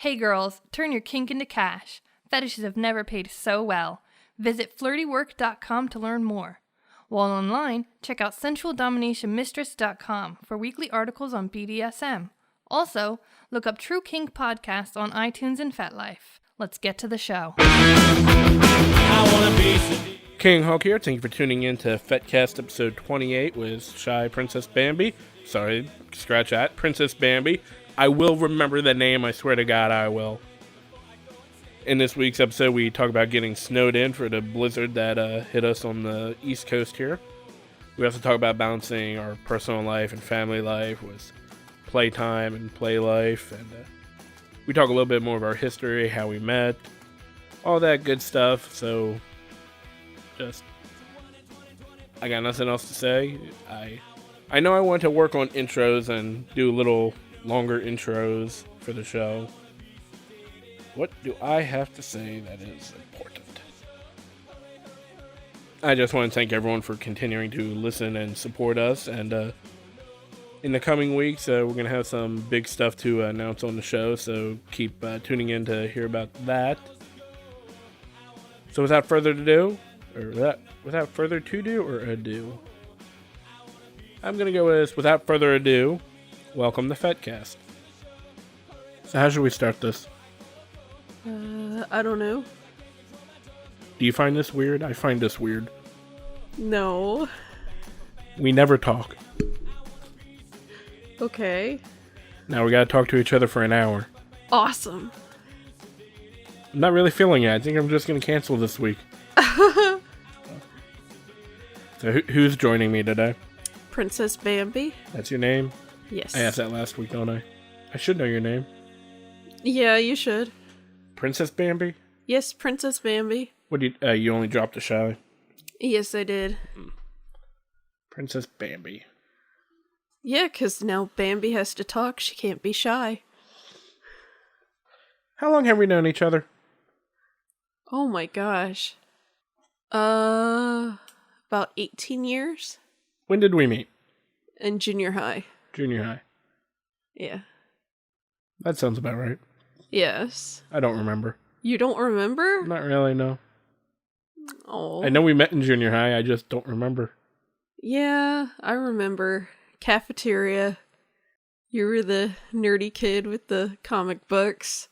Hey girls, turn your kink into cash. Fetishes have never paid so well. Visit flirtywork.com to learn more. While online, check out sensualdominationmistress.com for weekly articles on BDSM. Also, look up True Kink Podcast on iTunes and FetLife. Let's get to the show. KingHulk here. Thank you for tuning in to FetCast episode 28 with Shy Princess Bambi. Sorry, scratch that. Princess Bambi. I will remember the name, I swear to God I will. In this week's episode, we talk about getting snowed in for the blizzard that hit us on the East Coast here. We also talk about balancing our personal life and family life with playtime and play life. And we talk a little bit more of our history, how we met, all that good stuff. So, I got nothing else to say. I know I want to work on intros and do a little longer intros for the show. What do I have to say that is important? I just want to thank everyone for continuing to listen and support us. And in the coming weeks, we're going to have some big stuff to announce on the show. So keep tuning in to hear about that. So without further ado, I'm going to go with without further ado, welcome to FetCast. So how should we start this? I don't know. Do you find this weird? I find this weird. No. We never talk. Okay. Now we gotta talk to each other for an hour. Awesome. I'm not really feeling it. I think I'm just gonna cancel this week. So who's joining me today? Princess Bambi. That's your name? Yes. I asked that last week, don't I? I should know your name. Yeah, you should. Princess Bambi? Yes, Princess Bambi. What do you only dropped a Shy? Yes, I did. Princess Bambi. Yeah, 'cause now Bambi has to talk. She can't be shy. How long have we known each other? Oh my gosh. About 18 years? When did we meet? In junior high. Junior high. Yeah. That sounds about right. Yes. I don't remember. You don't remember? Not really, no. Oh. I know we met in junior high, I just don't remember. Yeah, I remember. Cafeteria. You were the nerdy kid with the comic books.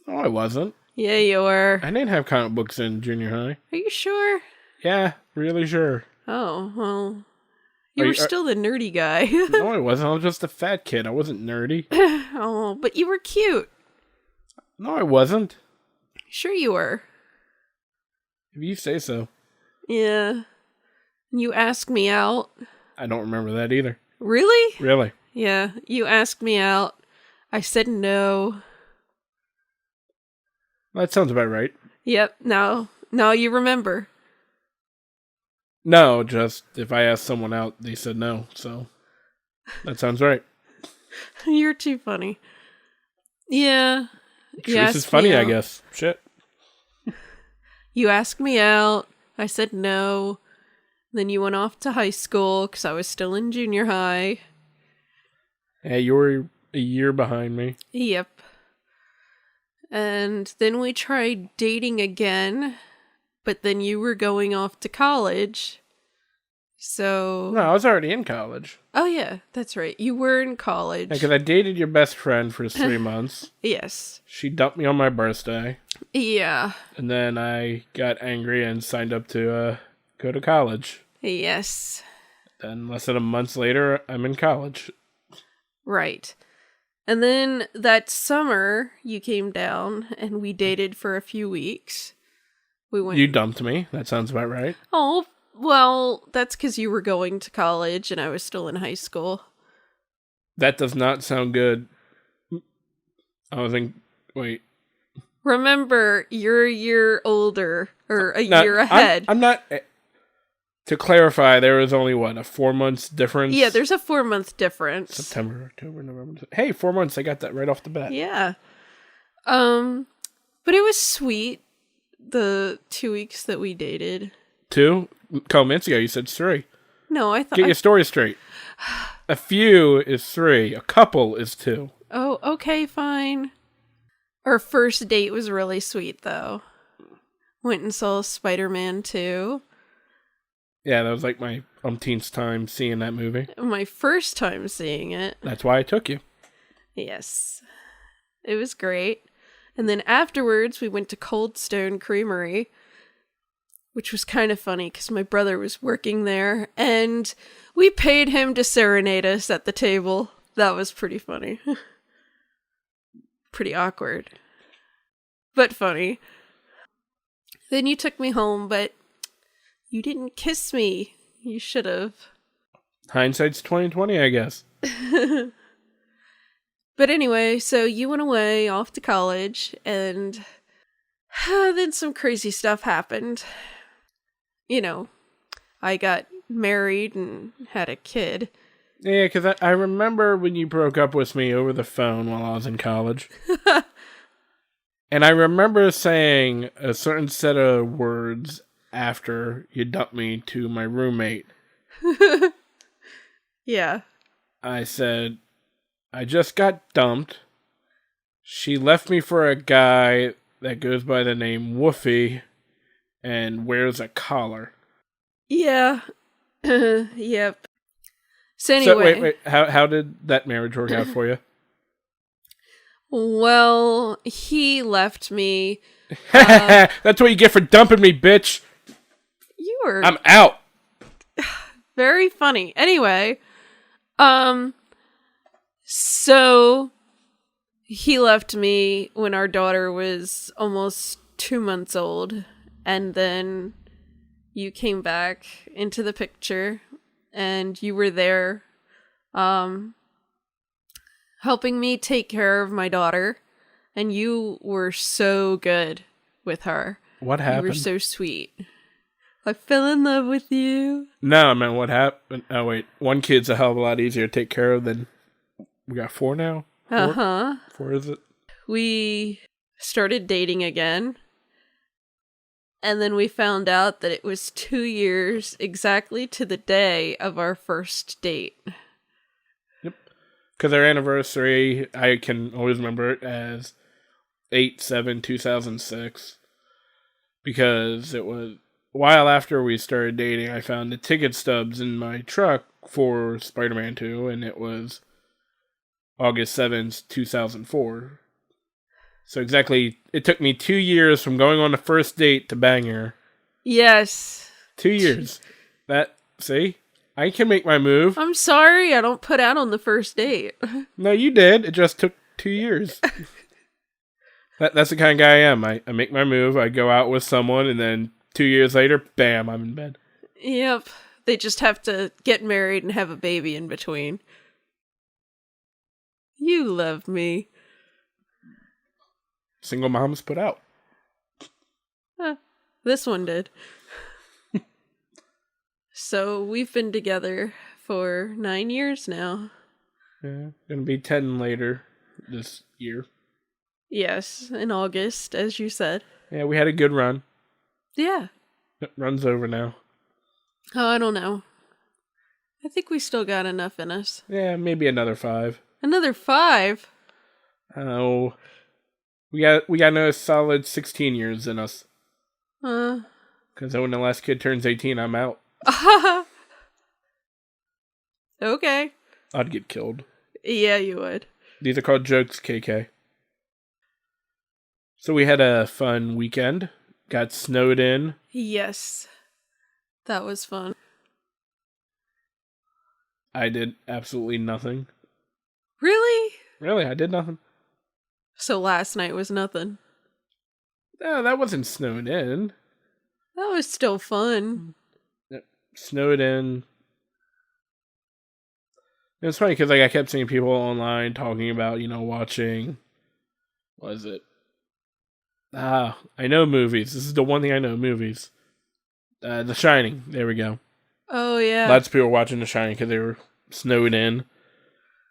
Oh, I wasn't. Yeah, you were. I didn't have comic books in junior high. Are you sure? Yeah, really sure. Oh, well. You were still the nerdy guy. No, I wasn't. I was just a fat kid. I wasn't nerdy. Oh, but you were cute. No, I wasn't. Sure you were. If you say so. Yeah. You asked me out. I don't remember that either. Really? Really? Yeah, you asked me out. I said no. That sounds about right. Yep, now you remember. No, just if I asked someone out, they said no, so that sounds right. You're too funny. Yeah. Truth is funny, I guess. Shit. You asked me out. I said no. Then you went off to high school because I was still in junior high. Yeah, you were a year behind me. Yep. And then we tried dating again, but then you were going off to college. So... No, I was already in college. Oh, yeah, that's right. You were in college. Because I dated your best friend for 3 months. Yes. She dumped me on my birthday. Yeah. And then I got angry and signed up to go to college. Yes. Then less than a month later, I'm in college. Right. And then that summer, you came down and we dated for a few weeks. We went. You dumped me. That sounds about right. Oh, well, that's because you were going to college and I was still in high school. That does not sound good. I was in... Wait. Remember, you're a year older, or a year ahead. I'm not... To clarify, there was only, a 4 months difference? Yeah, there's a 4 month difference. September, October, November... Hey, 4 months. I got that right off the bat. Yeah. But it was sweet, the 2 weeks that we dated. 2? A couple minutes ago, you said 3. No, I thought... Get your story straight. A few is 3. A couple is 2. Oh, okay, fine. Our first date was really sweet, though. Went and saw Spider-Man 2. Yeah, that was like my umpteenth time seeing that movie. My first time seeing it. That's why I took you. Yes. It was great. And then afterwards, we went to Cold Stone Creamery, which was kind of funny because my brother was working there, and we paid him to serenade us at the table. That was pretty funny. Pretty awkward. But funny. Then you took me home, but you didn't kiss me. You should have. Hindsight's 20/20, I guess. But anyway, so you went away off to college, and then some crazy stuff happened. You know, I got married and had a kid. Yeah, because I remember when you broke up with me over the phone while I was in college. And I remember saying a certain set of words after you dumped me to my roommate. Yeah. I said, I just got dumped. She left me for a guy that goes by the name Woofy and wears a collar. Yeah. Yep. So anyway. So wait. How did that marriage work out for you? Well, he left me. That's what you get for dumping me, bitch. You were I'm out. very funny. Anyway, so he left me when our daughter was almost 2 months old, and then you came back into the picture, and you were there, helping me take care of my daughter, and you were so good with her. What happened? You were so sweet. I fell in love with you. No, man, what happened? Oh, wait. One kid's a hell of a lot easier to take care of than... We got 4 now? 4? Uh-huh. 4, is it? We started dating again. And then we found out that it was 2 years exactly to the day of our first date. Yep. Because our anniversary, I can always remember it as 8/7/2006. Because it was a while after we started dating, I found the ticket stubs in my truck for Spider-Man 2, and it was August 7th, 2004. So exactly, it took me 2 years from going on the first date to banging her. Yes. 2 years. See? I can make my move. I'm sorry I don't put out on the first date. No, you did. It just took 2 years. That's the kind of guy I am. I make my move, I go out with someone, and then 2 years later, bam, I'm in bed. Yep. They just have to get married and have a baby in between. You love me. Single moms put out. This one did. So we've been together for 9 years now. Yeah, gonna be 10 later this year. Yes, in August, as you said. Yeah, we had a good run. Yeah. It runs over now. Oh, I don't know. I think we still got enough in us. Yeah, maybe another 5. Another 5? Oh, we got another solid 16 years in us. Because when the last kid turns 18, I'm out. Okay. I'd get killed. Yeah, you would. These are called jokes, KK. So we had a fun weekend. Got snowed in. Yes. That was fun. I did absolutely nothing. Really? Really, I did nothing. So last night was nothing. No, that wasn't snowed in. That was still fun. It snowed in. It's funny because I kept seeing people online talking about, watching. What is it? I know movies. This is the one thing I know, movies. The Shining. There we go. Oh, yeah. Lots of people were watching The Shining because they were snowed in.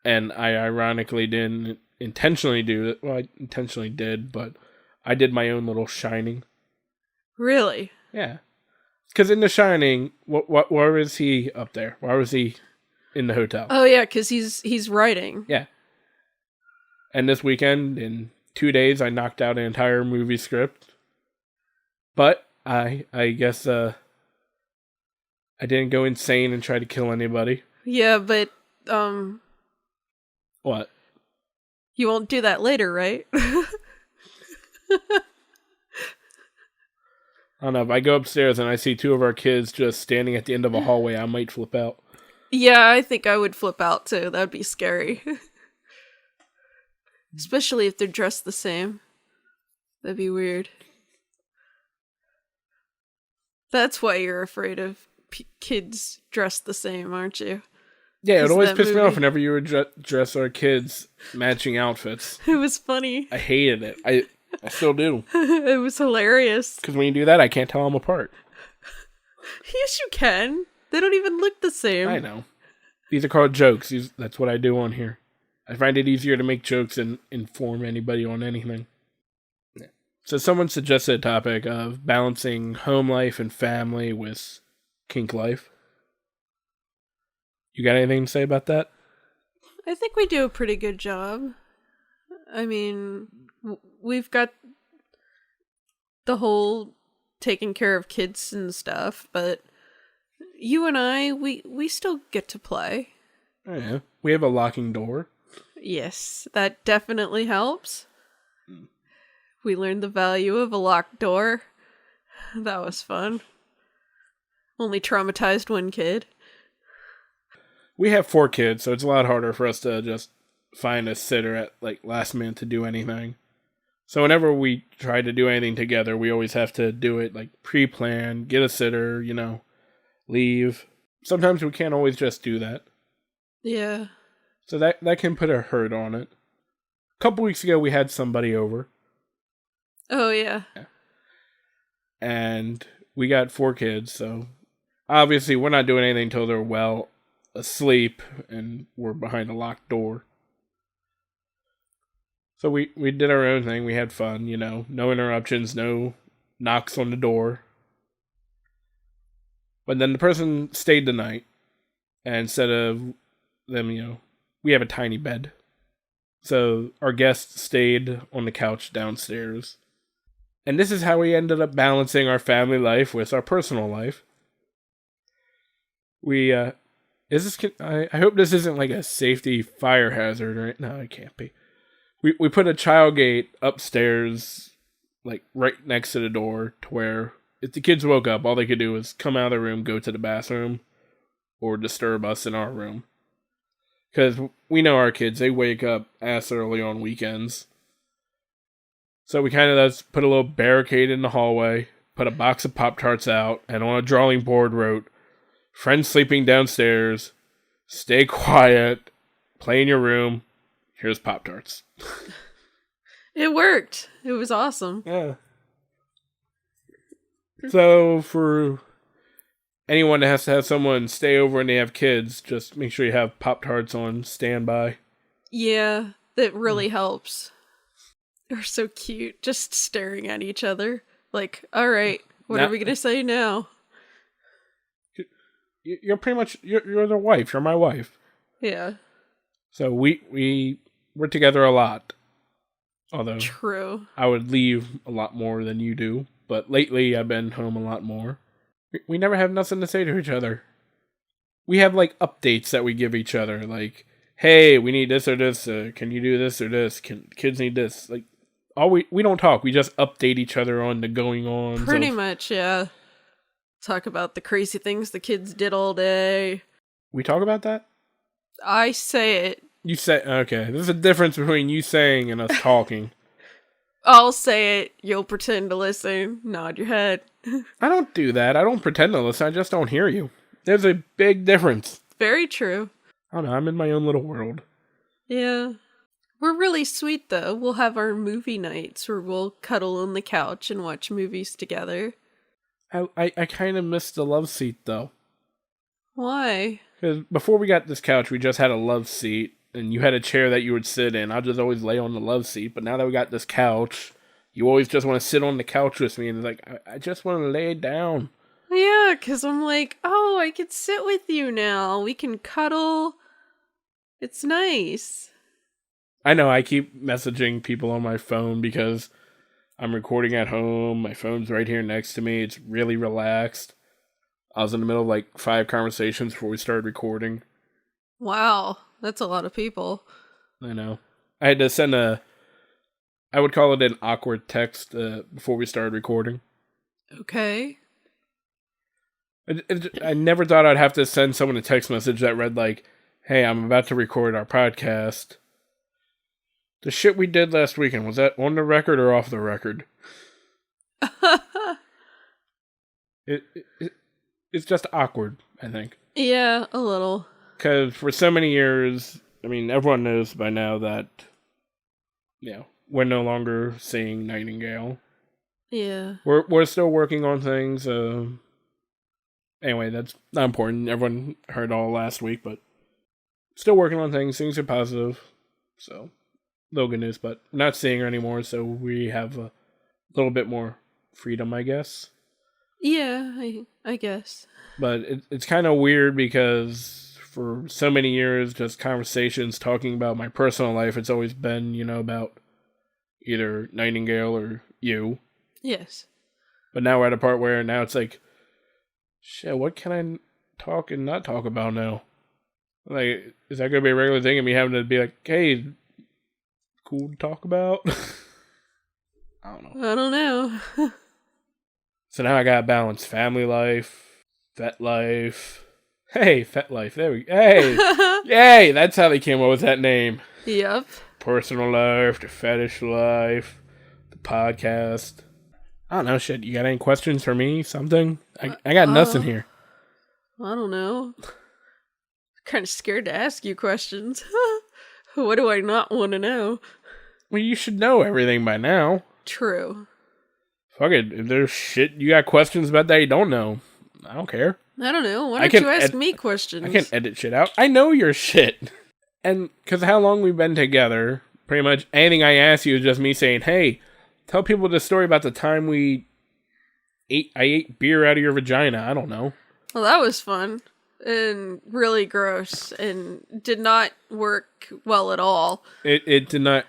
And I ironically didn't intentionally do it. Well, I intentionally did, but I did my own little Shining. Really? Yeah. Because in The Shining, where was he up there? Why was he in the hotel? Oh, yeah, because he's writing. Yeah. And this weekend, in 2 days, I knocked out an entire movie script. But I guess I didn't go insane and try to kill anybody. Yeah, but What? you won't do that later, right? I don't know. If I go upstairs and I see 2 of our kids just standing at the end of a hallway, I might flip out. Yeah, I think I would flip out too. That'd be scary. Especially if they're dressed the same. That'd be weird. That's why you're afraid of kids dressed the same, aren't you? Yeah, it 'Cause always that pissed me movie- off whenever you would dress our kids matching outfits. It was funny. I hated it. I still do. It was hilarious. Because when you do that, I can't tell them apart. Yes, you can. They don't even look the same. I know. These are called jokes. That's what I do on here. I find it easier to make jokes than inform anybody on anything. Yeah. So someone suggested a topic of balancing home life and family with kink life. You got anything to say about that? I think we do a pretty good job. I mean, we've got the whole taking care of kids and stuff, but you and I, we still get to play. Oh, yeah. We have a locking door. Yes, that definitely helps. We learned the value of a locked door. That was fun. Only traumatized one kid. We have 4 kids, so it's a lot harder for us to just find a sitter at last minute to do anything. So whenever we try to do anything together, we always have to do it pre-planned, get a sitter, leave. Sometimes we can't always just do that. Yeah. So that can put a hurt on it. A couple weeks ago, we had somebody over. Oh, yeah. And we got 4 kids, so obviously we're not doing anything until they're well asleep and we're behind a locked door. So we did our own thing. We had fun, no interruptions, no knocks on the door. But then the person stayed the night, and instead of them, we have a tiny bed. So our guest stayed on the couch downstairs. And this is how we ended up balancing our family life with our personal life. I hope this isn't a safety fire hazard, right? No, it can't be. We put a child gate upstairs, right next to the door, to where if the kids woke up, all they could do was come out of the room, go to the bathroom, or disturb us in our room. Because we know our kids, they wake up ass early on weekends. So we kind of just put a little barricade in the hallway, put a box of Pop-Tarts out, and on a drawing board wrote, "Friends sleeping downstairs, stay quiet, play in your room, here's Pop-Tarts." It worked. It was awesome. Yeah. So for anyone that has to have someone stay over and they have kids, just make sure you have Pop-Tarts on standby. Yeah, that really helps. They're so cute, just staring at each other. All right, what are we going to say now? You're pretty much, you're their wife. You're my wife. Yeah. So we're together a lot. Although True. I would leave a lot more than you do. But lately I've been home a lot more. We never have nothing to say to each other. We have updates that we give each other. Hey, we need this or this. Can you do this or this? Kids need this. We don't talk. We just update each other on the going on. Pretty much, yeah. Talk about the crazy things the kids did all day. We talk about that? I say it. You say, okay. There's a difference between you saying and us talking. I'll say it. You'll pretend to listen. Nod your head. I don't do that. I don't pretend to listen. I just don't hear you. There's a big difference. Very true. I don't know. I'm in my own little world. Yeah. We're really sweet, though. We'll have our movie nights where we'll cuddle on the couch and watch movies together. I kind of miss the love seat, though. Why? Because before we got this couch, we just had a love seat, and you had a chair that you would sit in. I'd just always lay on the love seat. But now that we got this couch, you always just want to sit on the couch with me, and I just want to lay down. Yeah, because I'm oh, I could sit with you now. We can cuddle. It's nice. I know I keep messaging people on my phone because I'm recording at home. My phone's right here next to me. It's really relaxed. I was in the middle of like 5 conversations before we started recording. Wow, that's a lot of people. I know. I had to send I would call it an awkward text before we started recording. Okay. I never thought I'd have to send someone a text message that read like, "Hey, I'm about to record our podcast. The shit we did last weekend, was that on the record or off the record?" It's just awkward, I think. Yeah, a little. Because for so many years, I mean, everyone knows by now that, we're no longer seeing Nightingale. Yeah. We're still working on things. Anyway, that's not important. Everyone heard all last week, but still working on things. Things are positive. So, little good news, but not seeing her anymore, so we have a little bit more freedom, I guess. Yeah, I guess. But it's kind of weird because for so many years, just conversations talking about my personal life, it's always been, about either Nightingale or you. Yes. But now we're at a part where now it's like, shit, what can I talk and not talk about now? Like, is that going to be a regular thing and me having to be like, hey, cool to talk about? I don't know. So now I got to balance family life, Fet life. Hey, Fet life. There we go. Hey. Yay, that's how they came up with that name. Yep. Personal life, the fetish life, the podcast. I don't know, shit. You got any questions for me? Something? I got nothing here. I don't know. Kind of scared to ask you questions. What do I not want to know? Well, you should know everything by now. True. Fuck it. If there's shit you got questions about that you don't know, I don't care. I don't know. Why don't you ask me questions? I can edit shit out. I know your shit. And because how long we've been together, pretty much anything I ask you is just me saying, hey, tell people the story about the time I ate beer out of your vagina. I don't know. Well, that was fun. And really gross. And did not work well at all. It did not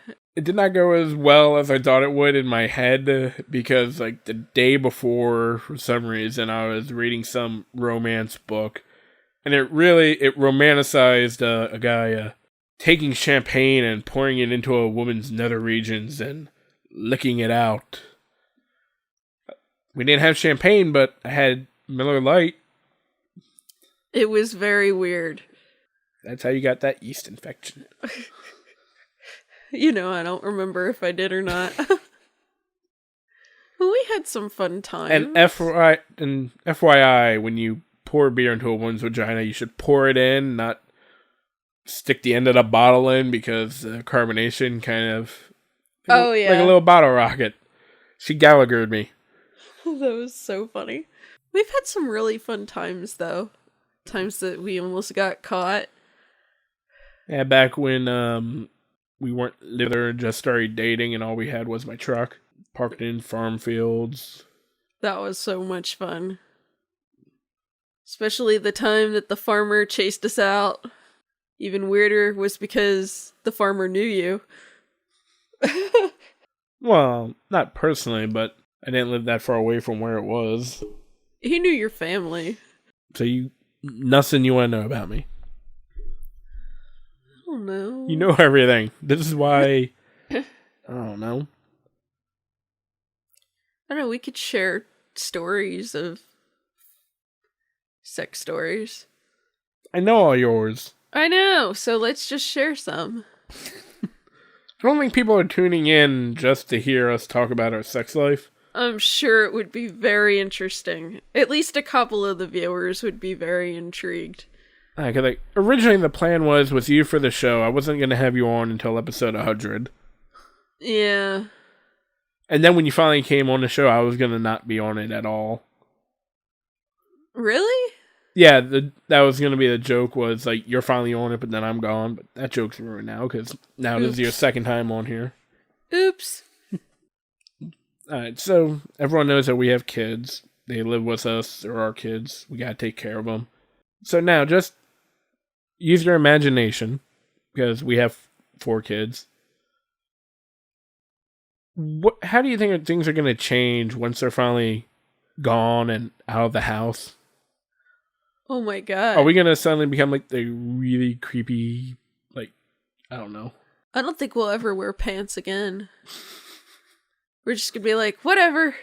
go as well as I thought it would in my head because like the day before, for some reason, I was reading some romance book. And it romanticized a guy taking champagne and pouring it into a woman's nether regions and licking it out. We didn't have champagne, but I had Miller Lite. It was very weird. That's how you got that yeast infection. I don't remember if I did or not. Well, we had some fun times. And FYI, when you pour beer into a woman's vagina, you should pour it in, not stick the end of the bottle in because carbonation kind of... Oh, yeah. Like a little bottle rocket. She Gallagher'd me. That was so funny. We've had some really fun times, though. Times that we almost got caught. Yeah, back when we weren't living there and just started dating and all we had was my truck. Parked in farm fields. That was so much fun. Especially the time that the farmer chased us out. Even weirder was because the farmer knew you. Well, not personally, but I didn't live that far away from where it was. He knew your family. So nothing you want to know about me. I don't know. You know everything. This is why, I don't know. I don't know, we could share stories of sex stories. I know all yours. I know, so let's just share some. I don't think people are tuning in just to hear us talk about our sex life. I'm sure it would be very interesting. At least a couple of the viewers would be very intrigued. Cause originally the plan was with you for the show, I wasn't going to have you on until episode 100. Yeah. And then when you finally came on the show, I was going to not be on it at all. Really? Yeah, that was going to be the joke was, like, you're finally on it, but then I'm gone. But that joke's ruined now, because now this is your second time on here. Oops. Alright, so everyone knows that we have kids. They live with us. They're our kids. We got to take care of them. So now, just use your imagination, because we have 4 kids. How do you think things are going to change once they're finally gone and out of the house? Oh my god. Are we going to suddenly become like the really creepy, like, I don't know. I don't think we'll ever wear pants again. We're just gonna be like, whatever.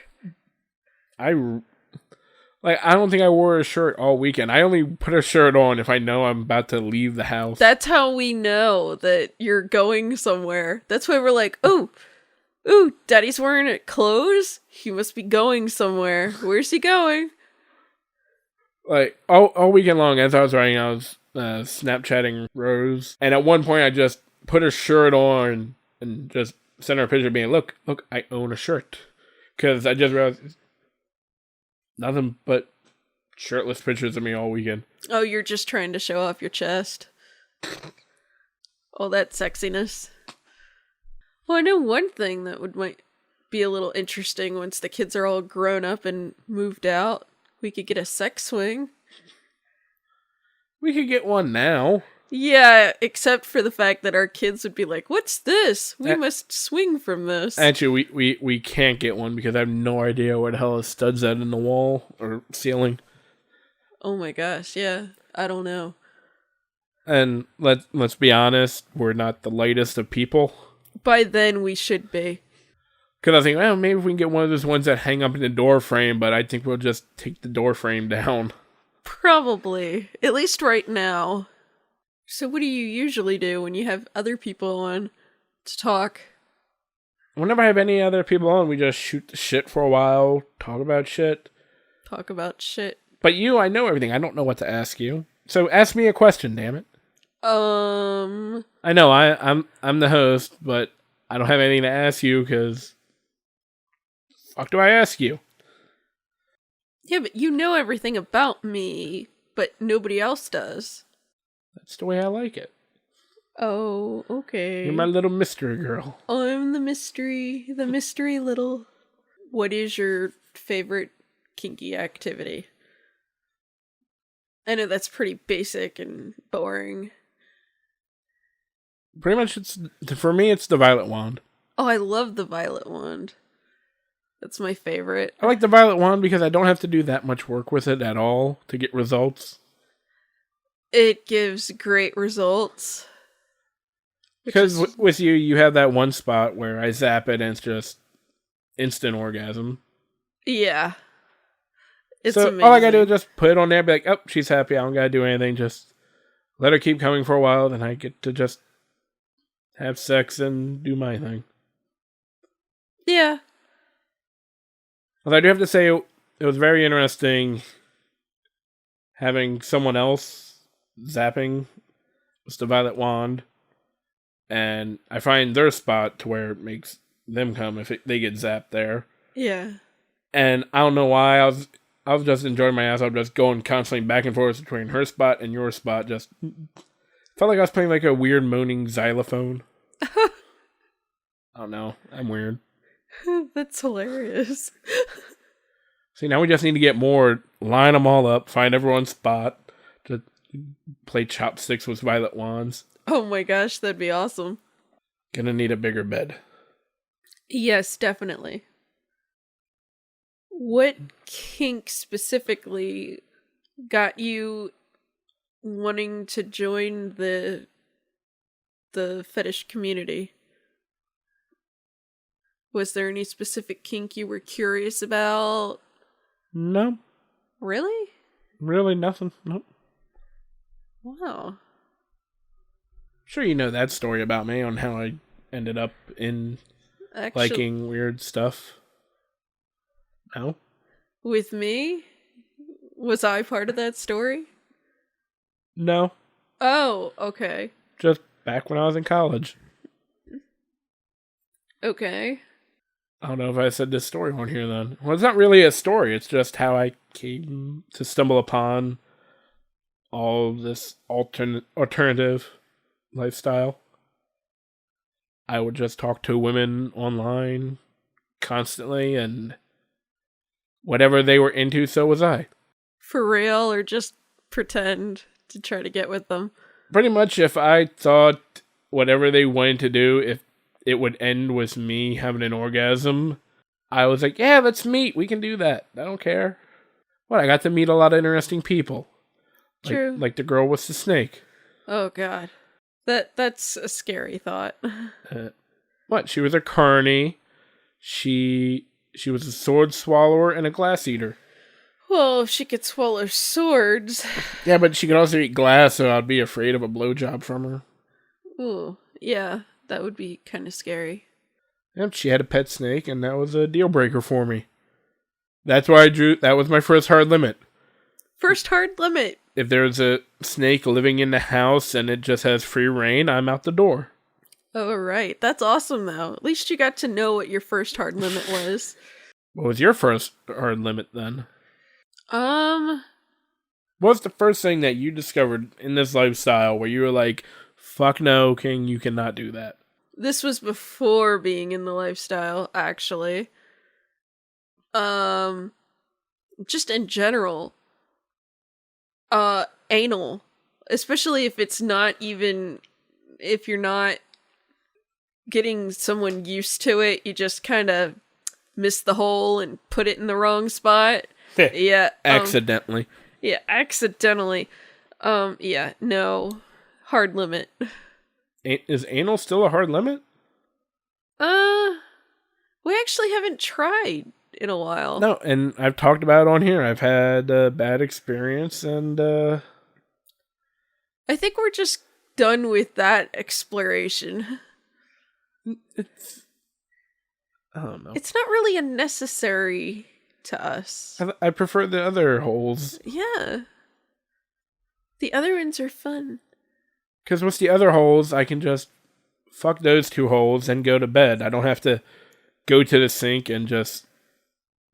I don't think I wore a shirt all weekend. I only put a shirt on if I know I'm about to leave the house. That's how we know that you're going somewhere. That's why we're like, ooh, daddy's wearing clothes? He must be going somewhere. Where's he going? Like, all weekend long, as I was writing, I was Snapchatting Rose. And at one point, I just put a shirt on and just sent her a picture being, look, I own a shirt. Because I just realized nothing but shirtless pictures of me all weekend. Oh, you're just trying to show off your chest. All that sexiness. Well, I know one thing that might be a little interesting once the kids are all grown up and moved out. We could get a sex swing. We could get one now. Yeah, except for the fact that our kids would be like, what's this? We must swing from this. Actually, we can't get one because I have no idea where the hell a stud's at in the wall or ceiling. Oh my gosh, yeah. I don't know. And let's be honest, we're not the lightest of people. By then, we should be. Because I think, well, maybe if we can get one of those ones that hang up in the door frame, but I think we'll just take the door frame down. Probably. At least right now. So what do you usually do when you have other people on to talk? Whenever I have any other people on, we just shoot the shit for a while, talk about shit. Talk about shit. But I know everything. I don't know what to ask you. So ask me a question, damn it. I know, I'm the host, but I don't have anything to ask you because fuck do I ask you? Yeah, but you know everything about me, but nobody else does. That's the way I like it. Oh, okay. You're my little mystery girl. I'm the mystery little. What is your favorite kinky activity? I know that's pretty basic and boring. Pretty much, for me, it's the violet wand. Oh, I love the violet wand. That's my favorite. I like the violet wand because I don't have to do that much work with it at all to get results. It gives great results. Because with you have that one spot where I zap it and it's just instant orgasm. Yeah. It's so amazing. All I gotta do is just put it on there, be like, oh, she's happy, I don't gotta do anything, just let her keep coming for a while, then I get to just have sex and do my thing. Yeah. Although I do have to say, it was very interesting having someone else zapping with the violet wand, and I find their spot to where it makes them come if they get zapped there. Yeah. And I don't know why, I was just enjoying my ass. I was just going constantly back and forth between her spot and your spot. Just felt like I was playing like a weird moaning xylophone. I don't know. I'm weird. That's hilarious. See, now we just need to get more, line them all up, find everyone's spot, to play chopsticks with violet wands. Oh my gosh, that'd be awesome. Gonna need a bigger bed. Yes, definitely. What kink specifically got you wanting to join the fetish community? Was there any specific kink you were curious about? No. Really? Really nothing. Nope. Wow. Sure you know that story about me on how I ended up in liking weird stuff. No? With me? Was I part of that story? No. Oh, okay. Just back when I was in college. Okay. I don't know if I said this story on here then. Well, it's not really a story. It's just how I came to stumble upon all this alternative lifestyle. I would just talk to women online constantly, and whatever they were into, so was I. For real, or just pretend to try to get with them? Pretty much, if I thought whatever they wanted to do, it would end with me having an orgasm, I was like, yeah, let's meet. We can do that. I don't care. What? I got to meet a lot of interesting people. True. Like the girl with the snake. Oh God, that's a scary thought. What? She was a carny. She was a sword swallower and a glass eater. Well, if she could swallow swords. Yeah, but she could also eat glass, so I'd be afraid of a blowjob from her. Ooh, yeah, that would be kind of scary. Yep, she had a pet snake, and that was a deal breaker for me. That's why that was my first hard limit. First hard limit. If there's a snake living in the house and it just has free reign, I'm out the door. Oh, right. That's awesome, though. At least you got to know what your first hard limit was. What was your first hard limit then? What was the first thing that you discovered in this lifestyle where you were like, fuck no, King, you cannot do that? This was before being in the lifestyle, actually. Just in general. Anal. Especially if it's not even, if you're not getting someone used to it, you just kind of miss the hole and put it in the wrong spot. Yeah. Accidentally. Yeah, accidentally. Yeah, no. Hard limit. Is anal still a hard limit? We actually haven't tried in a while. No, and I've talked about it on here. I've had a bad experience, and I think we're just done with that exploration. I don't know. It's not really a necessary to us. I prefer the other holes. Yeah. The other ones are fun. Because with the other holes, I can just fuck those two holes and go to bed. I don't have to go to the sink and just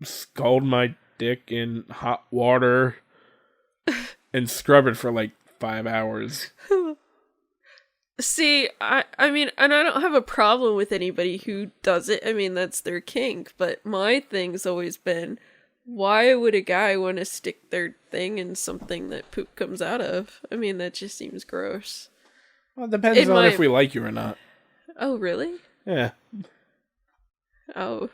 scald my dick in hot water and scrub it for like 5 hours. See, I mean, and I don't have a problem with anybody who does it. I mean, that's their kink. But my thing's always been, why would a guy want to stick their thing in something that poop comes out of? I mean, that just seems gross. Well, it depends on if we like you or not. Oh, really? Yeah. Oh.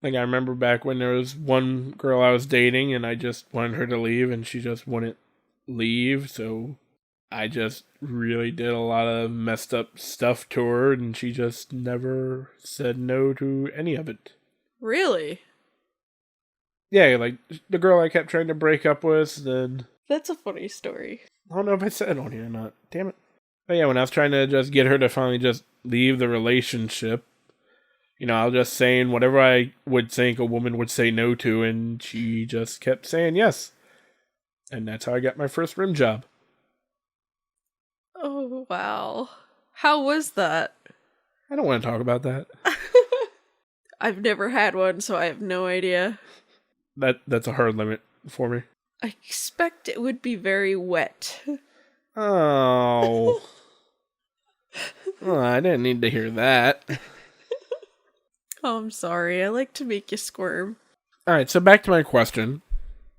Like, I remember back when there was one girl I was dating and I just wanted her to leave and she just wouldn't leave, so I just really did a lot of messed up stuff to her and she just never said no to any of it. Really? Yeah, like, the girl I kept trying to break up with, then... That's a funny story. I don't know if I said it on here or not. Damn it. But yeah, when I was trying to just get her to finally just leave the relationship, you know, I was just saying whatever I would think a woman would say no to, and she just kept saying yes. And that's how I got my first rim job. Oh, wow. How was that? I don't want to talk about that. I've never had one, so I have no idea. That's a hard limit for me. I expect it would be very wet. Oh. Oh, I didn't need to hear that. Oh, I'm sorry. I like to make you squirm. Alright, so back to my question.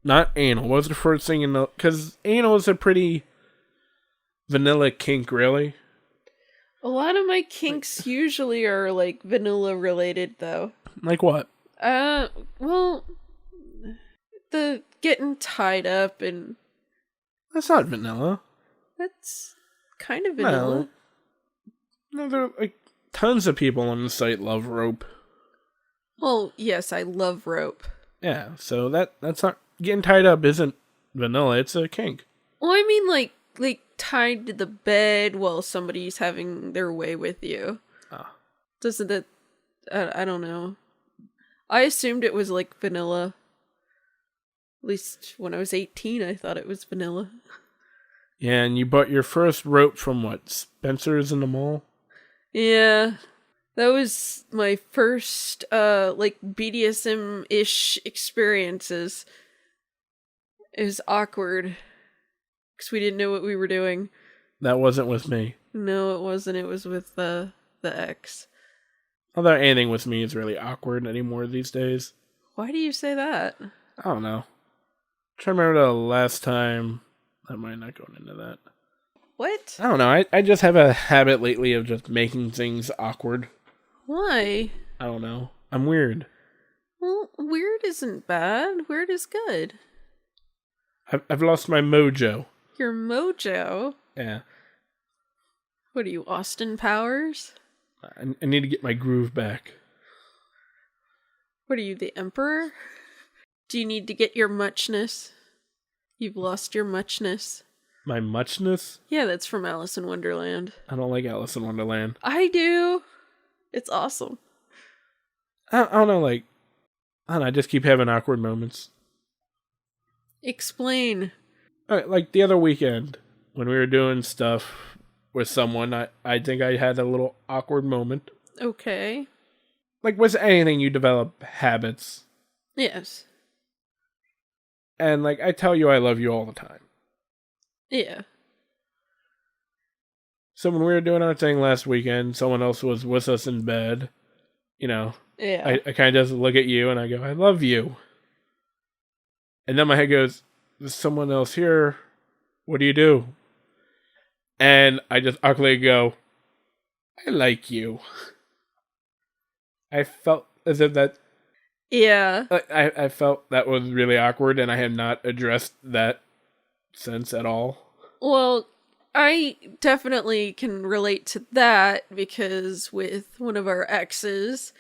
Not anal. What was the first thing in the... Because anal is a pretty vanilla kink, really. A lot of my kinks usually are, like, vanilla related, though. Like what? Well... The getting tied up and... That's not vanilla. That's kind of vanilla. No, there are, like, tons of people on the site love rope. Well, yes, I love rope. Yeah, so that's not... Getting tied up isn't vanilla, it's a kink. Well, I mean, like tied to the bed while somebody's having their way with you. Ah. Doesn't it... I don't know. I assumed it was, like, vanilla. At least when I was 18, I thought it was vanilla. Yeah, and you bought your first rope from what? Spencer's in the mall? Yeah. That was my first, like, BDSM-ish experiences. It was awkward. Because we didn't know what we were doing. That wasn't with me. No, it wasn't. It was with the ex. Although anything with me is really awkward anymore these days. Why do you say that? I don't know. I'm trying to remember the last time... I might not go into that. What? I don't know. I just have a habit lately of just making things awkward. Why? I don't know. I'm weird. Well, weird isn't bad. Weird is good. I've lost my mojo. Your mojo? Yeah. What are you, Austin Powers? I need to get my groove back. What are you, the Emperor? Do you need to get your muchness? You've lost your muchness. My muchness? Yeah, that's from Alice in Wonderland. I don't like Alice in Wonderland. I do. It's awesome. I don't know, like... I don't know, I just keep having awkward moments. Explain. Like the other weekend, when we were doing stuff with someone, I think I had a little awkward moment. Okay. Like, with anything, you develop habits. Yes. And, like, I tell you I love you all the time. Yeah. So when we were doing our thing last weekend, someone else was with us in bed. You know, Yeah. I kind of just look at you and I go, I love you. And then my head goes, there's someone else here. What do? And I just awkwardly go, I like you. I felt as if that... Yeah. I felt that was really awkward and I had not addressed that sense at all. Well, I definitely can relate to that because with one of our exes,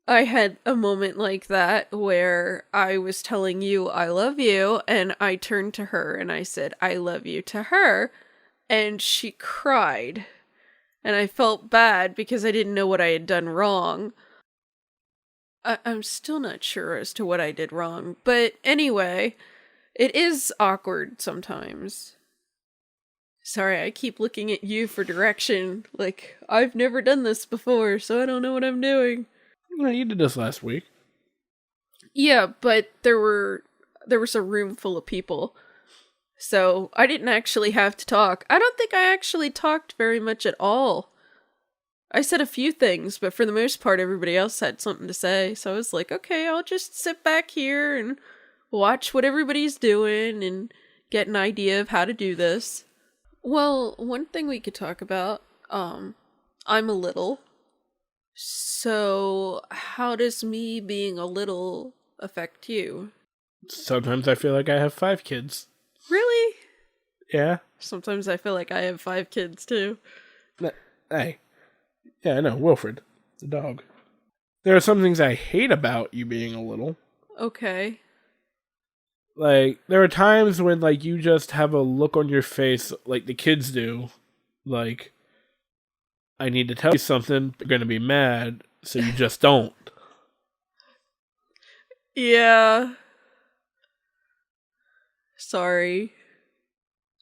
I had a moment like that where I was telling you I love you, and I turned to her and I said I love you to her, and she cried. And I felt bad because I didn't know what I had done wrong. I'm still not sure as to what I did wrong, but anyway, it is awkward sometimes. Sorry, I keep looking at you for direction. Like, I've never done this before, so I don't know what I'm doing. No, you did this last week. Yeah, but there was a room full of people. So I didn't actually have to talk. I don't think I actually talked very much at all. I said a few things, but for the most part, everybody else had something to say. So I was like, okay, I'll just sit back here and watch what everybody's doing and get an idea of how to do this. Well, one thing we could talk about, I'm a little. So how does me being a little affect you? Sometimes I feel like I have 5 kids. Really? Yeah. Sometimes I feel like I have 5 kids too. Hey. Yeah, I know, Wilfred, the dog. There are some things I hate about you being a little. Okay. Like, there are times when, like, you just have a look on your face like the kids do. Like, I need to tell you something, you're gonna be mad, so you just don't. Yeah. Sorry.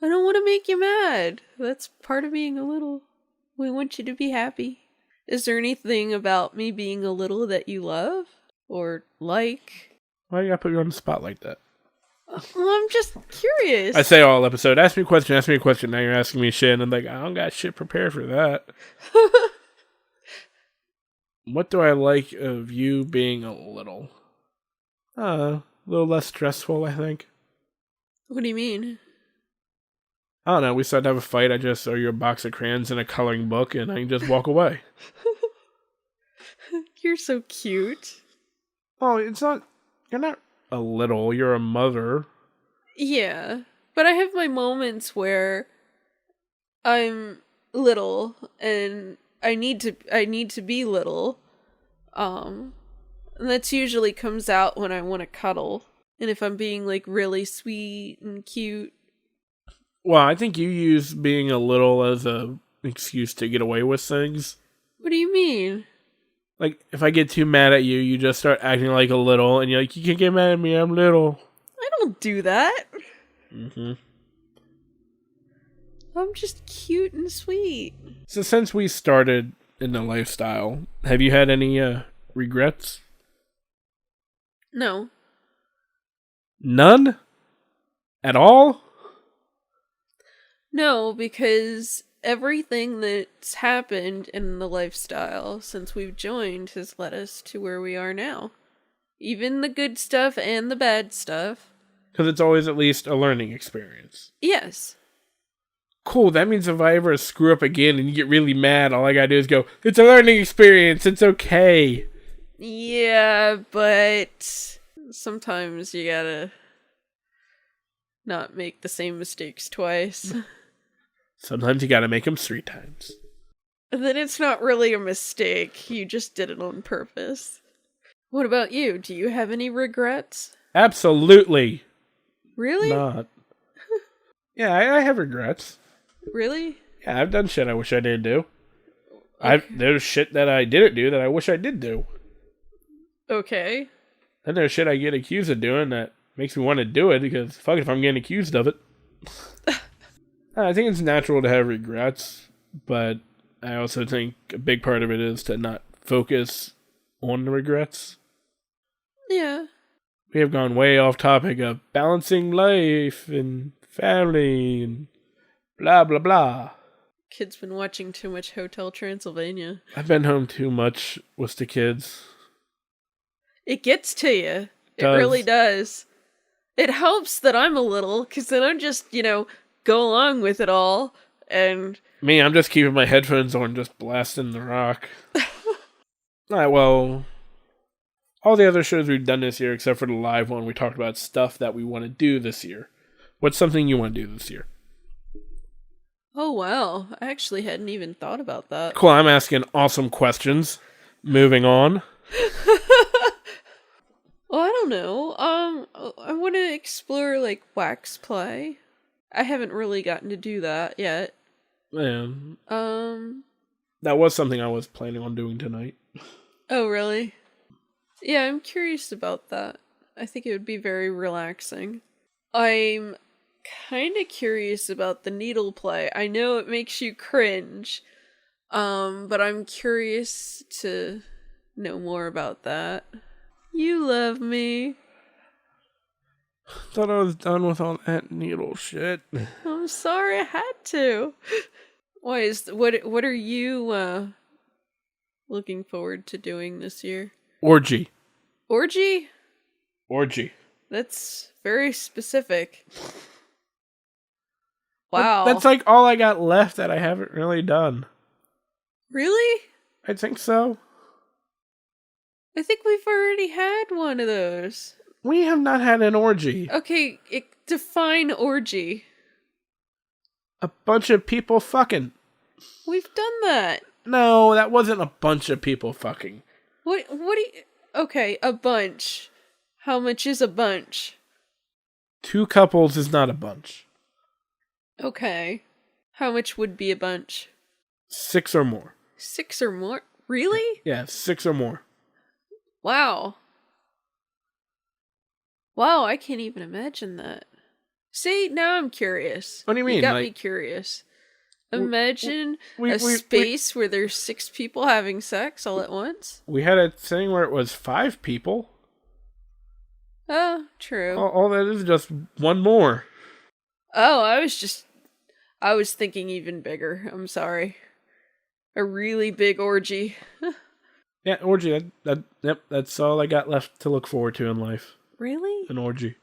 I don't want to make you mad. That's part of being a little. We want you to be happy. Is there anything about me being a little that you love? Or like? Why you gotta put you on the spot like that? Well, I'm just curious. I say all episode, ask me a question. Now you're asking me shit, and I'm like, I don't got shit prepared for that. What do I like of you being a little? A little less stressful, I think. What do you mean? I don't know, we start to have a fight, I just throw you a box of crayons and a coloring book, and I can just walk away. You're so cute. Oh, you're not a little, you're a mother. Yeah, but I have my moments where I'm little and I need to be little. And that's usually comes out when I want to cuddle. And if I'm being like really sweet and cute. Well, I think you use being a little as a excuse to get away with things. What do you mean? Like, if I get too mad at you, you just start acting like a little, and you're like, you can't get mad at me, I'm little. I don't do that. Mm-hmm. I'm just cute and sweet. So since we started in the lifestyle, have you had any regrets? No. None? At all? No, because everything that's happened in the lifestyle since we've joined has led us to where we are now. Even the good stuff and the bad stuff. Because it's always at least a learning experience. Yes. Cool, that means if I ever screw up again and you get really mad, all I gotta do is go, it's a learning experience, it's okay. Yeah, but sometimes you gotta not make the same mistakes twice. Sometimes you gotta make them 3 times. And then it's not really a mistake. You just did it on purpose. What about you? Do you have any regrets? Absolutely Really? not. Yeah, I have regrets. Really? Yeah, I've done shit I wish I didn't do. Okay. There's shit that I didn't do that I wish I did do. Okay. Then there's shit I get accused of doing that makes me want to do it because fuck if I'm getting accused of it. I think it's natural to have regrets, but I also think a big part of it is to not focus on the regrets. Yeah. We have gone way off topic of balancing life and family and blah blah blah. Kid's been watching too much Hotel Transylvania. I've been home too much with the kids. It gets to you. It Does. really does. It helps that I'm a little, because then I'm just, go along with it all. And Me, I'm just keeping my headphones on, just blasting the rock. Alright, well, all the other shows we've done this year, except for the live one, we talked about stuff that we want to do this year. What's something you want to do this year? oh wow, I actually hadn't even thought about that. Cool, I'm asking awesome questions. Moving on. Well, I don't know. I want to explore like wax play. I haven't really gotten to do that yet. Yeah, Um. that was something I was planning on doing tonight. Oh, really? Yeah, I'm curious about that. I think it would be very relaxing. I'm kind of curious about the needle play. I know it makes you cringe, but I'm curious to know more about that. You love me. Thought I was done with all that needle shit. I'm sorry I had to. What are you looking forward to doing this year? Orgy. Orgy? Orgy. That's very specific. Wow. That's like all I got left that I haven't really done. Really? I think so. I think we've already had one of those. We have not had an orgy. Okay, define orgy. A bunch of people fucking. We've done that. No, that wasn't a bunch of people fucking. What do you... Okay, a bunch. How much is a bunch? 2 couples is not a bunch. Okay. How much would be a bunch? 6 or more. 6 or more? Really? Yeah, 6 or more. Wow. Wow, I can't even imagine that. See, now I'm curious. What do you mean? You got Like- me curious. Imagine we- a we- space where there's 6 people having sex all at once. We had a thing where it was 5 people. Oh, true. All that is just one more. Oh, I was thinking even bigger. I'm sorry. A really big orgy. Yeah, orgy. Yep, that's all I got left to look forward to in life. Really? An orgy.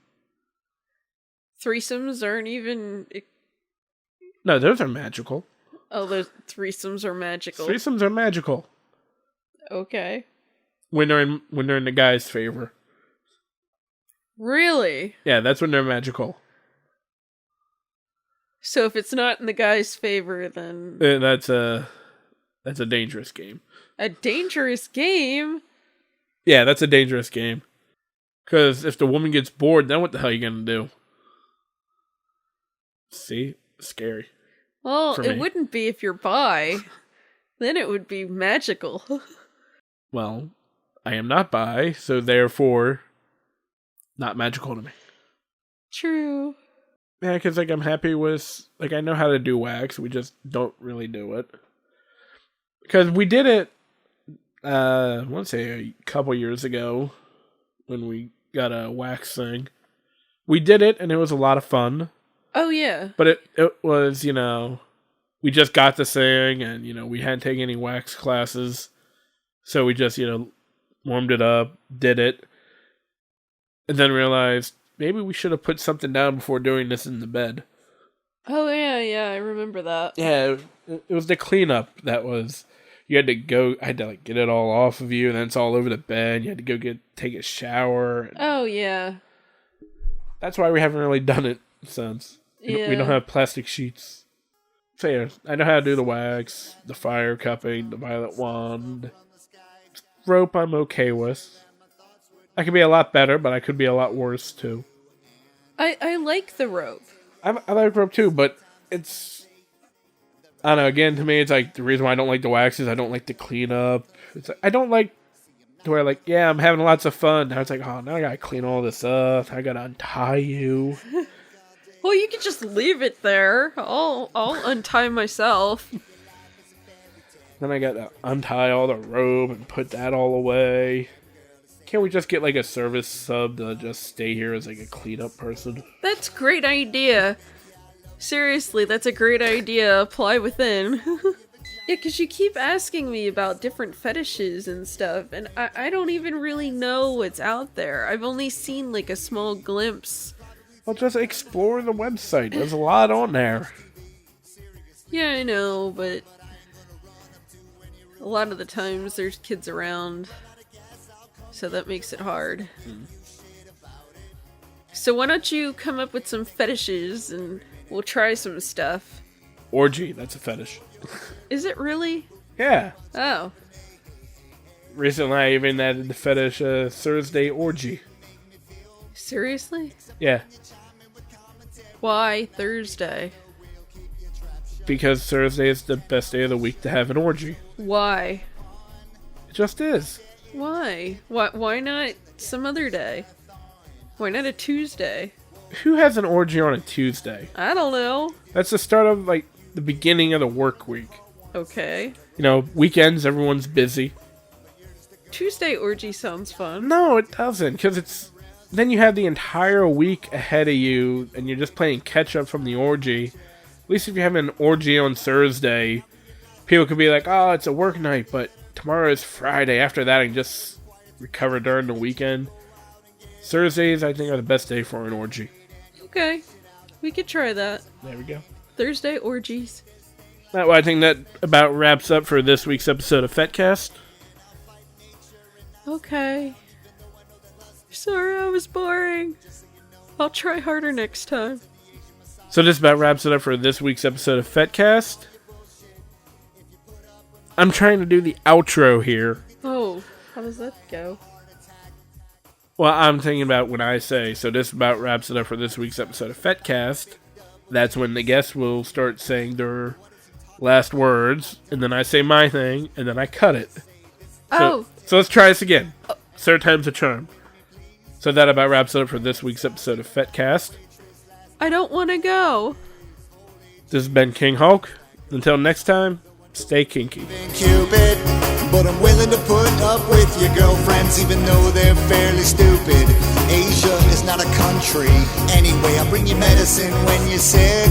Threesomes aren't even... No, those are magical. Oh, the threesomes are magical. Threesomes are magical. Okay. When they're in the guy's favor. Really? Yeah, that's when they're magical. So if it's not in the guy's favor, then... That's a dangerous game. A dangerous game? Yeah, that's a dangerous game. Because if the woman gets bored, then what the hell are you going to do? See? Scary. Well, For it me. wouldn't be if you're bi. Then it would be magical. Well, I am not bi, so therefore, not magical to me. True. Yeah, because I'm happy with... I know how to do wax, we just don't really do it. Because we did it, I want to say a couple years ago, when we got a wax thing. We did it, and it was a lot of fun. Oh, yeah. But it was, we just got this thing, and, we hadn't taken any wax classes. So we just, warmed it up, did it, and then realized maybe we should have put something down before doing this in the bed. Oh, yeah, I remember that. Yeah, it was the cleanup that was. You had to go. I had to get it all off of you, and then it's all over the bed. You had to go take a shower. Oh, yeah. That's why we haven't really done it since. Yeah. We don't have plastic sheets. So yeah, I know how to do the wax, the fire cupping, the violet wand. Rope I'm okay with. I could be a lot better, but I could be a lot worse too. I like the rope. I like rope too, but it's... I don't know, again, to me, it's the reason why I don't like the wax is I don't like the cleanup. It's I don't like to where, I'm having lots of fun. Now it's oh, now I gotta clean all this up. I gotta untie you. Well, you could just leave it there. I'll untie myself. Then I gotta untie all the rope and put that all away. Can't we just get, a service sub to just stay here as, a cleanup person? That's a great idea. Seriously, that's a great idea. Apply within. Yeah, because you keep asking me about different fetishes and stuff, and I don't even really know what's out there. I've only seen, a small glimpse. Well, just explore the website. There's a lot on there. Yeah, I know, but a lot of the times there's kids around, so that makes it hard. So why don't you come up with some fetishes and we'll try some stuff. Orgy, that's a fetish. Is it really? Yeah. Oh. Recently I even added the fetish Thursday orgy. Seriously? Yeah. Why Thursday? Because Thursday is the best day of the week to have an orgy. Why? It just is. Why? Why not some other day? Why not a Tuesday? Who has an orgy on a Tuesday? I don't know. That's the start of, the beginning of the work week. Okay. Weekends, everyone's busy. Tuesday orgy sounds fun. No, it doesn't, because then you have the entire week ahead of you, and you're just playing catch-up from the orgy. At least if you have an orgy on Thursday, people could be like, oh, it's a work night, but tomorrow is Friday. After that, I can just recover during the weekend. Thursdays, I think, are the best day for an orgy. Okay. We could try that. There we go. Thursday orgies. Well, I think that about wraps up for this week's episode of FetCast. Okay. Sorry I was boring. I'll try harder next time. So this about wraps it up for this week's episode of FetCast. I'm trying to do the outro here. Oh, how does that go? Well, I'm thinking about when I say, so this about wraps it up for this week's episode of FetCast. That's when the guests will start saying their last words, and then I say my thing, and then I cut it. So let's try this again. Third time's a charm. So that about wraps it up for this week's episode of FetCast. I don't want to go. This has been KingHulk. Until next time, stay kinky. Cupid, but I'm willing to put up with your girlfriends even though they're fairly stupid. Asia is not a country. Anyway, I bring you medicine when you're sick.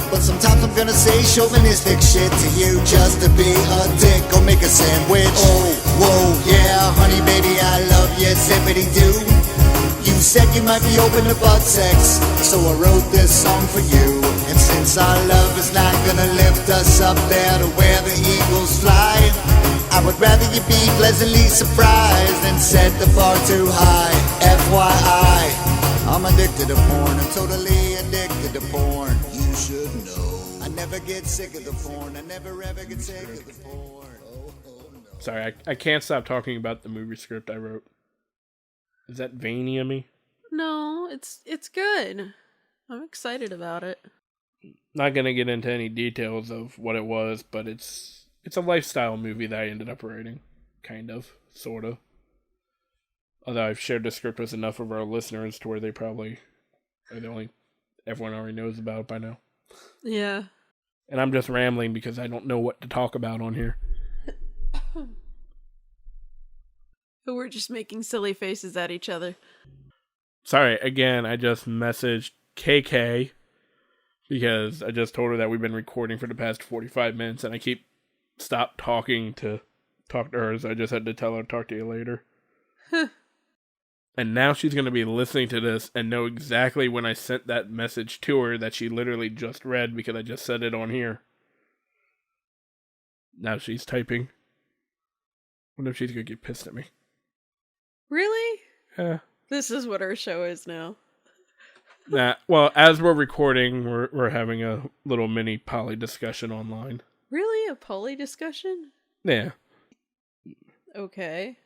But sometimes I'm gonna say chauvinistic shit to you just to be a dick or make a sandwich. Oh, whoa, yeah, honey baby, I love you, zippity-doo. You said you might be open to butt sex, so I wrote this song for you. And since our love is not gonna lift us up there to where the eagles fly, I would rather you be pleasantly surprised than set the bar too high. FYI, I'm addicted to porn. I'm totally addicted to porn. You should know. I never get sick of the porn. I never ever get sick of the porn. No. Sorry, I can't stop talking about the movie script I wrote. Is that veiny of me? No, it's good. I'm excited about it. Not gonna get into any details of what it was, but it's a lifestyle movie that I ended up writing. Kind of. Sort of. Although I've shared the script with enough of our listeners to where they probably are the only... Everyone already knows about it by now. Yeah. And I'm just rambling because I don't know what to talk about on here. We're just making silly faces at each other. Sorry, again, I just messaged KK because I just told her that we've been recording for the past 45 minutes and I keep stopped talking to talk to her, so I just had to tell her, talk to you later. And now she's going to be listening to this and know exactly when I sent that message to her that she literally just read because I just said it on here. Now she's typing. Wonder if she's going to get pissed at me. Really? Yeah. This is what our show is now. Nah, well, as we're recording, we're having a little mini poly discussion online. Really? A poly discussion? Yeah. Okay.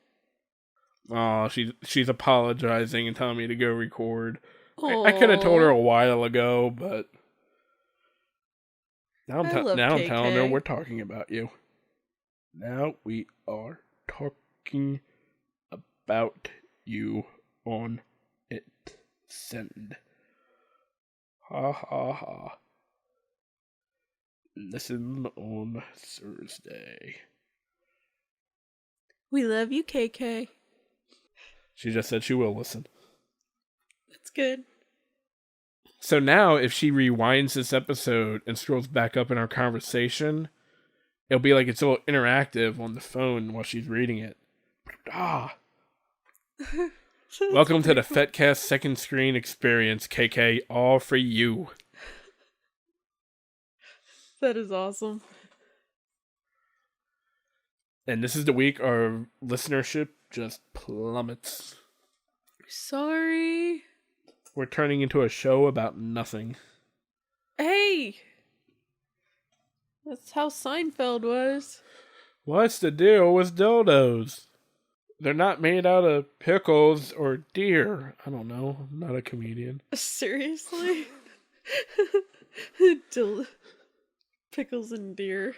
Oh, she's apologizing and telling me to go record. I could have told her a while ago, but now I'm telling her we're talking about you. Now we are talking about you on it. Send. Ha ha ha. Listen on Thursday. We love you, KK. She just said she will listen. That's good. So now, if she rewinds this episode and scrolls back up in our conversation, it'll be like it's all interactive on the phone while she's reading it. Ah. Welcome to the FetCast second screen experience, KK. All for you. That is awesome. And this is the week our listenership just plummets. Sorry. We're turning into a show about nothing. Hey! That's how Seinfeld was. What's the deal with dildos? They're not made out of pickles or deer. I don't know. I'm not a comedian. Seriously? Pickles and deer.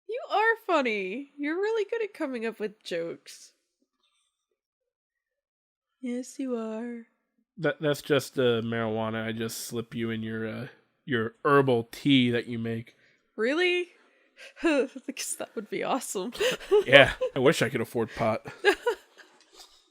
You are funny. You're really good at coming up with jokes. Yes, you are. That's just marijuana. I just slip you in your herbal tea that you make. Really? Because that would be awesome. Yeah, I wish I could afford pot.